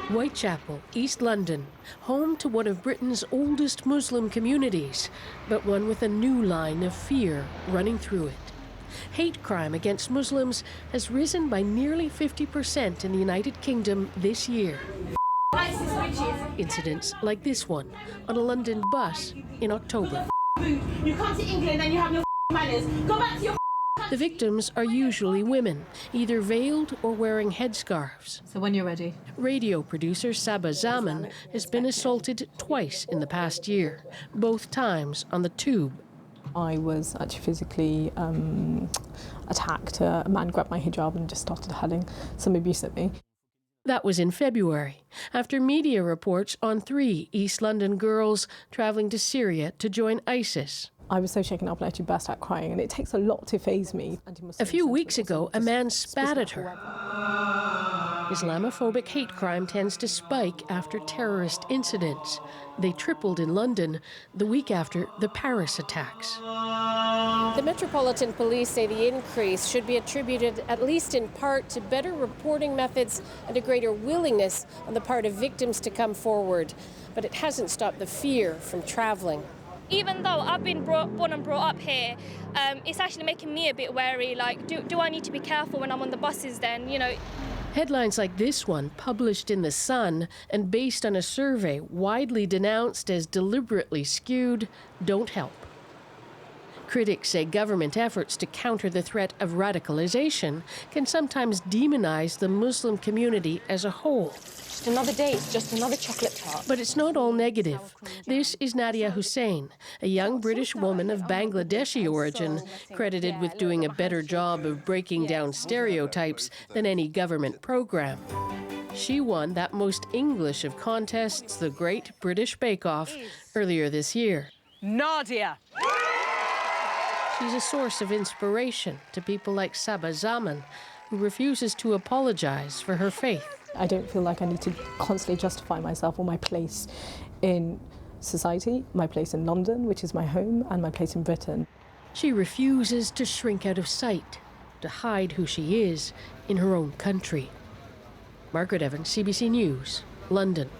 Whitechapel, East London, home to one of Britain's oldest Muslim communities, but one with a new line of fear running through it. Hate crime against Muslims has risen by nearly 50% in the United Kingdom this year. Incidents like this one on a London bus in October. You come to England and you have no manners. Go back to your. The victims are usually women, either veiled or wearing headscarves. So when you're ready. Radio producer Saba Zaman has been assaulted twice in the past year, both times on the tube. I was actually physically attacked. A man grabbed my hijab and just started having some abuse at me. That was in February, after media reports on 3 East London girls travelling to Syria to join ISIS. I was so shaken up and actually burst out crying, and it takes a lot to faze me. A few weeks ago, a man spat at her. Islamophobic hate crime tends to spike after terrorist incidents. They tripled in London the week after the Paris attacks. The Metropolitan Police say the increase should be attributed, at least in part, to better reporting methods and a greater willingness on the part of victims to come forward. But it hasn't stopped the fear from travelling. Even though I've been born and brought up here, it's actually making me a bit wary. Like, do I need to be careful when I'm on the buses then, you know? Headlines like this one, published in The Sun and based on a survey widely denounced as deliberately skewed, don't help. Critics say government efforts to counter the threat of radicalization can sometimes demonize the Muslim community as a whole. Just another day, it's just another chocolate tart. But it's not all negative. This is Nadia Hussain, a young British woman of Bangladeshi origin, credited with doing a better job of breaking down stereotypes than any government program. She won that most English of contests, the Great British Bake Off, earlier this year. Nadia! She's a source of inspiration to people like Saba Zaman, who refuses to apologize for her faith. I don't feel like I need to constantly justify myself or my place in society, my place in London, which is my home, and my place in Britain. She refuses to shrink out of sight, to hide who she is in her own country. Margaret Evans, CBC News, London.